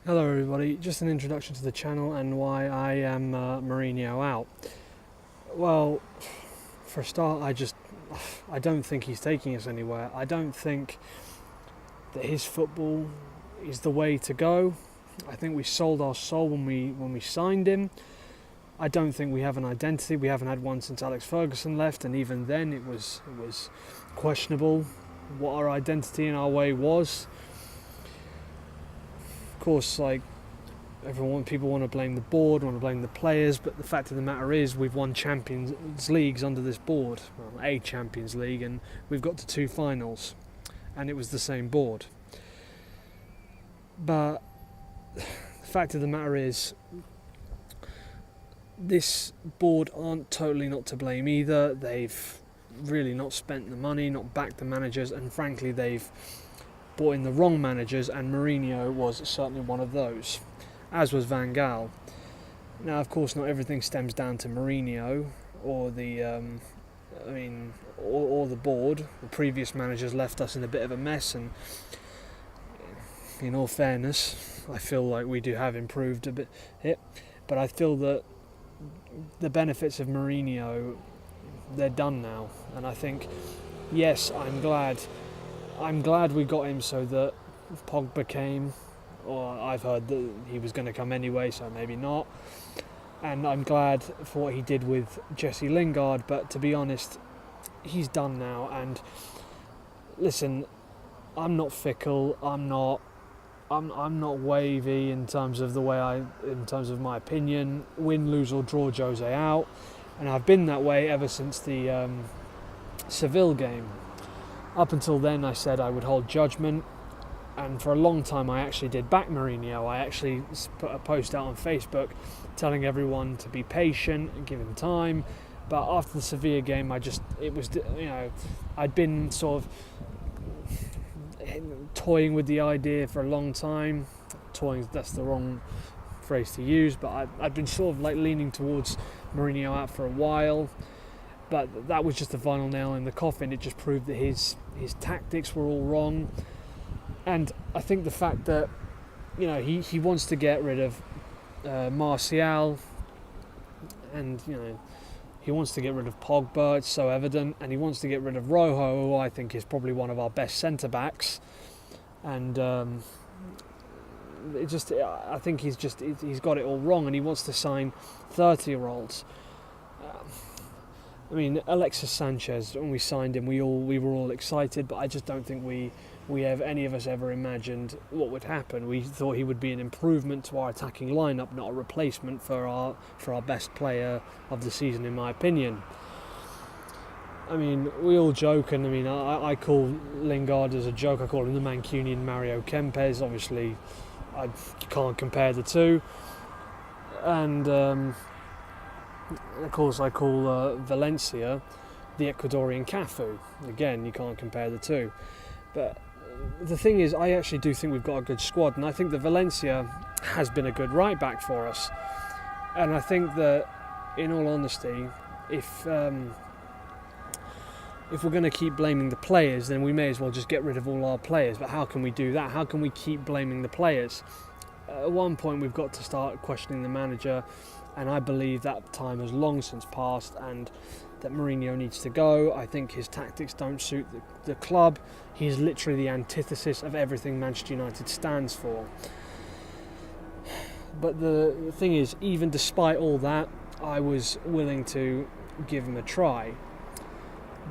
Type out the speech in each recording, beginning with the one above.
Hello everybody, just an introduction to the channel and why I am Mourinho out. Well, for a start, I don't think he's taking us anywhere. I don't think that his football is the way to go. I think we sold our soul when we signed him. I don't think we have an identity. We haven't had one since Alex Ferguson left, and even then it was questionable what our identity and our way was. Of course, people want to blame the board, want to blame the players, but the fact of the matter is we've won Champions Leagues under this board, well, a Champions League, and we've got to 2 finals, and it was the same board. But the fact of the matter is this board aren't totally not to blame either. They've really not spent the money, not backed the managers, and frankly they've brought in the wrong managers, and Mourinho was certainly one of those, as was Van Gaal. Now, of course, not everything stems down to Mourinho or or the board. The previous managers left us in a bit of a mess, and in all fairness, I feel like we do have improved a bit, but I feel that the benefits of Mourinho, they're done now, and I think, yes, I'm glad we got him so that Pogba came, or I've heard that he was going to come anyway, so maybe not. And I'm glad for what he did with Jesse Lingard, but to be honest, he's done now. And listen, I'm not fickle. I'm not wavy in terms of my opinion. Win, lose or draw Jose out, and I've been that way ever since the Seville game. Up until then, I said I would hold judgment, and for a long time I actually did back Mourinho. I actually put a post out on Facebook telling everyone to be patient and give him time. But after the Sevilla game, I'd been sort of toying with the idea for a long time. Toying, that's the wrong phrase to use, but I'd been sort of like leaning towards Mourinho out for a while. But that was just the final nail in the coffin. It just proved that his tactics were all wrong. And I think the fact that, he wants to get rid of Martial, and, he wants to get rid of Pogba, it's so evident, and he wants to get rid of Rojo, who I think is probably one of our best centre-backs. And I think he's got it all wrong, and he wants to sign 30-year-olds. Alexis Sanchez, when we signed him, we were all excited, but I just don't think any of us ever imagined what would happen. We thought he would be an improvement to our attacking lineup, not a replacement for our best player of the season, in my opinion. We all joke, and I call Lingard as a joke. I call him the Mancunian Mario Kempes. Obviously, I can't compare the two, and. Of course, I call Valencia the Ecuadorian Cafu. Again, you can't compare the two. But the thing is, I actually do think we've got a good squad, and I think that Valencia has been a good right back for us. And I think that, in all honesty, if we're going to keep blaming the players, then we may as well just get rid of all our players. But how can we do that? How can we keep blaming the players? At one point, we've got to start questioning the manager. And I believe that time has long since passed, and that Mourinho needs to go. I think his tactics don't suit the club. He's literally the antithesis of everything Manchester United stands for. But the thing is, even despite all that, I was willing to give him a try.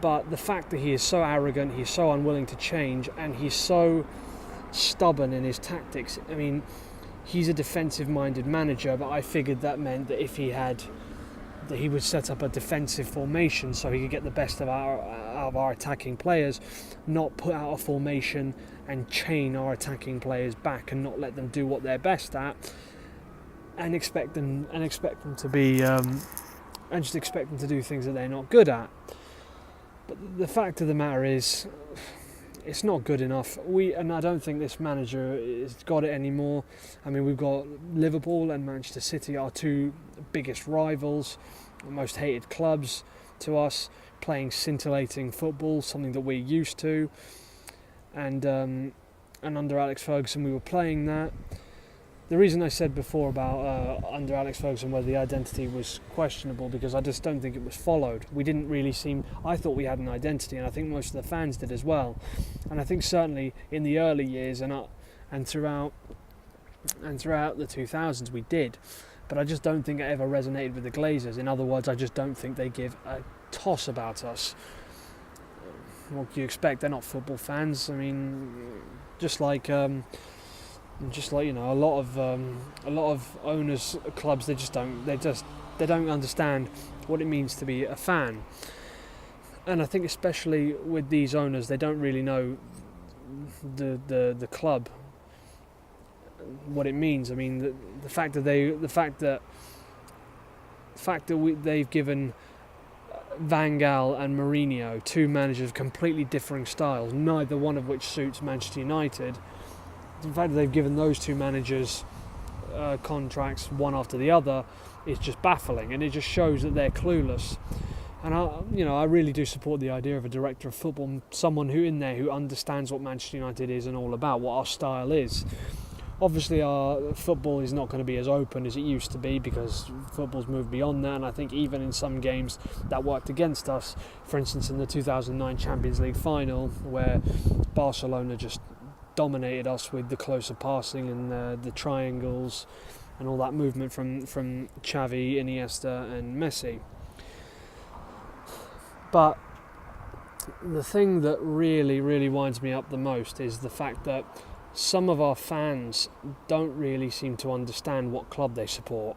But the fact that he is so arrogant, he's so unwilling to change, and he's so stubborn in his tactics. He's a defensive-minded manager, but I figured that meant that that he would set up a defensive formation so he could get the best of our attacking players, not put out a formation and chain our attacking players back and not let them do what they're best at, and expect them to be and just expect them to do things that they're not good at. But the fact of the matter is, it's not good enough. And I don't think this manager has got it anymore. We've got Liverpool and Manchester City, our two biggest rivals, the most hated clubs to us, playing scintillating football, something that we're used to. And under Alex Ferguson, we were playing that. the reason I said before about under Alex Ferguson where the identity was questionable, because I just don't think it was followed. We didn't really I thought we had an identity, and I think most of the fans did as well. And I think certainly in the early years and throughout the 2000s we did. But I just don't think it ever resonated with the Glazers. In other words, I just don't think they give a toss about us. What do you expect? They're not football fans. I mean, just like a lot of owners clubs, they don't understand what it means to be a fan. And I think especially with these owners, they don't really know the club, what it means. I mean, the fact that they've given Van Gaal and Mourinho, two managers of completely differing styles, neither one of which suits Manchester United. The fact that they've given those two managers contracts one after the other is just baffling, and it just shows that they're clueless. And I really do support the idea of a director of football, someone who understands what Manchester United is and all about, what our style is. Obviously, our football is not going to be as open as it used to be, because football's moved beyond that, and I think even in some games that worked against us. For instance, in the 2009 Champions League final, where Barcelona just dominated us with the closer passing and the triangles and all that movement from Xavi, Iniesta and Messi. But the thing that really, really winds me up the most is the fact that some of our fans don't really seem to understand what club they support.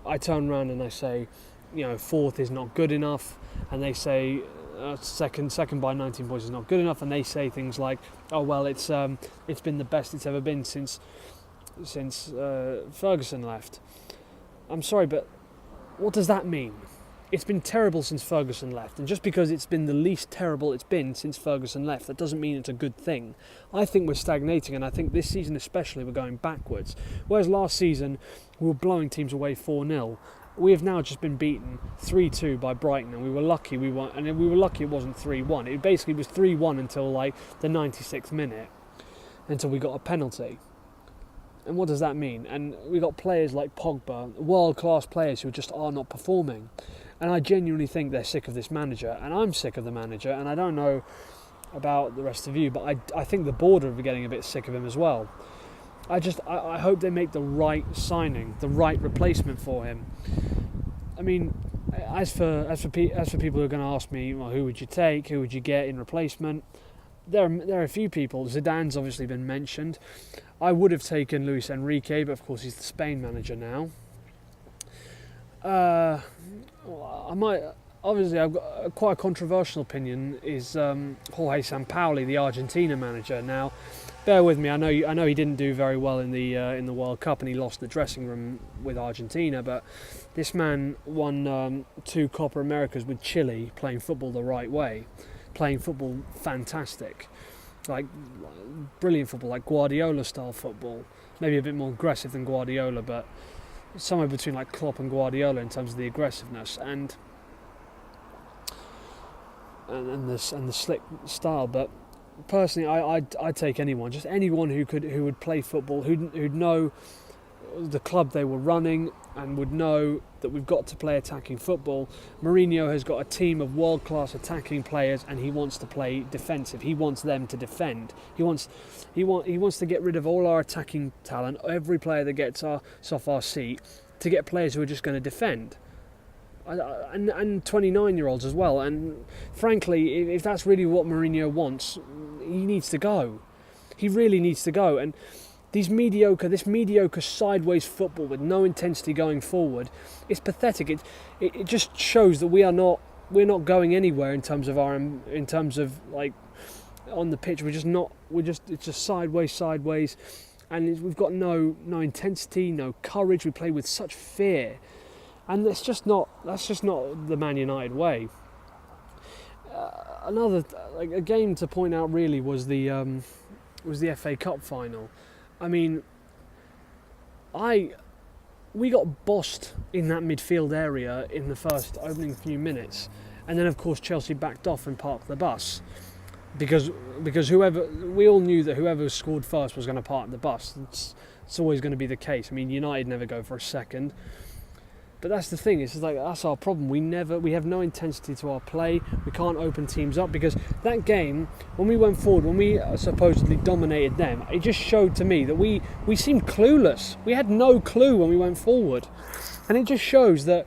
I turn around and I say, fourth is not good enough, and they say second by 19 points is not good enough, and they say things like, oh well, it's been the best it's ever been since Ferguson left. I'm sorry, but what does that mean? It's been terrible since Ferguson left, and just because it's been the least terrible it's been since Ferguson left, that doesn't mean it's a good thing. I think we're stagnating, and I think this season especially we're going backwards. Whereas last season we were blowing teams away 4-0. We have now just been beaten 3-2 by Brighton, and we were lucky we won, and we were lucky it wasn't 3-1. It basically was 3-1 until like the 96th minute, until we got a penalty. And what does that mean? And we got players like Pogba, world-class players who just are not performing. And I genuinely think they're sick of this manager, and I'm sick of the manager, and I don't know about the rest of you, but I think the board are getting a bit sick of him as well. I hope they make the right signing, the right replacement for him. I mean, as for people who are going to ask me, well, who would you take, who would you get in replacement? There are a few people. Zidane's obviously been mentioned. I would have taken Luis Enrique, but of course he's the Spain manager now. I might. Obviously, I've got quite a controversial opinion. Is Jorge Sampaoli, the Argentina manager? Now, bear with me. I know he didn't do very well in the World Cup, and he lost the dressing room with Argentina. But this man won 2 Copa Americas with Chile, playing football the right way, playing football fantastic, like brilliant football, like Guardiola style football. Maybe a bit more aggressive than Guardiola, but somewhere between like Klopp and Guardiola in terms of the aggressiveness and the slick style. But personally, I'd take anyone, just anyone who would play football, who'd know the club they were running and would know that we've got to play attacking football. Mourinho has got a team of world-class attacking players, and he wants to play defensive. He wants them to defend. He wants to get rid of all our attacking talent, every player that gets us off our seat, to get players who are just going to defend. And 29-year-olds as well. And frankly, if that's really what Mourinho wants, he needs to go. He really needs to go. And this mediocre sideways football with no intensity going forward, it's pathetic. It just shows that we're not going anywhere in terms of like on the pitch. It's just sideways, and we've got no intensity, no courage. We play with such fear, and that's just not the Man United way. A game to point out really was the FA Cup final. I mean, we got bossed in that midfield area in the first opening few minutes, and then of course Chelsea backed off and parked the bus because we all knew that whoever scored first was going to park the bus. It's always going to be the case. I mean, United never go for a second. But that's the thing, it's like that's our problem. We have no intensity to our play. We can't open teams up, because that game, when we went forward, when we supposedly dominated them, it just showed to me that we seemed clueless. We had no clue when we went forward. And it just shows that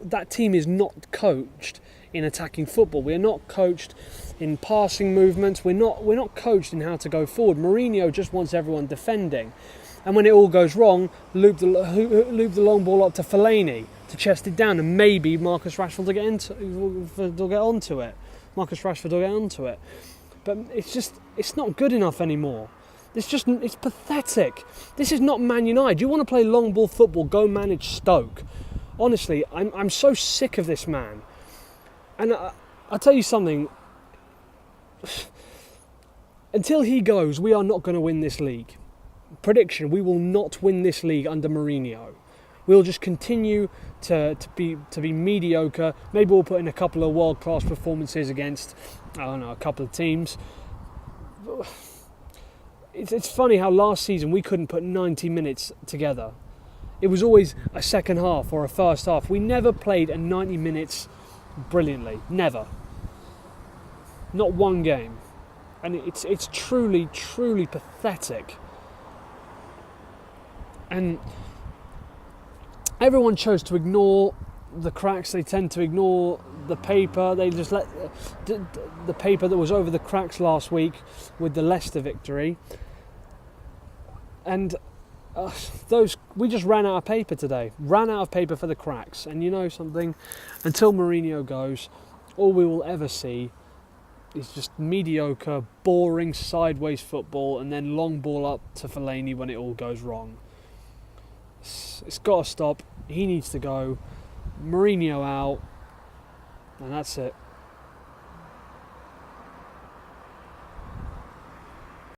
that team is not coached in attacking football. We are not coached in passing movements. We're not coached in how to go forward. Mourinho just wants everyone defending, and when it all goes wrong, loop the long ball up to Fellaini to chest it down, and maybe Marcus Rashford will get onto it. But it's not good enough anymore. It's pathetic. This is not Man United. You want to play long ball football? Go manage Stoke. Honestly, I'm so sick of this man. And I'll tell you something. Until he goes, we are not going to win this league. Prediction: we will not win this league under Mourinho. We'll just continue to be mediocre. Maybe we'll put in a couple of world-class performances against, I don't know, a couple of teams. It's funny how last season we couldn't put 90 minutes together. It was always a second half or a first half. We never played a 90 minutes brilliantly. Never. Not one game. And it's truly, truly pathetic. And everyone chose to ignore the cracks. They tend to ignore the paper. They just let the paper that was over the cracks last week with the Leicester victory. And we just ran out of paper today. Ran out of paper for the cracks. And you know something? Until Mourinho goes, all we will ever see is just mediocre, boring, sideways football, and then long ball up to Fellaini when it all goes wrong. It's got to stop. He needs to go. Mourinho out. And that's it.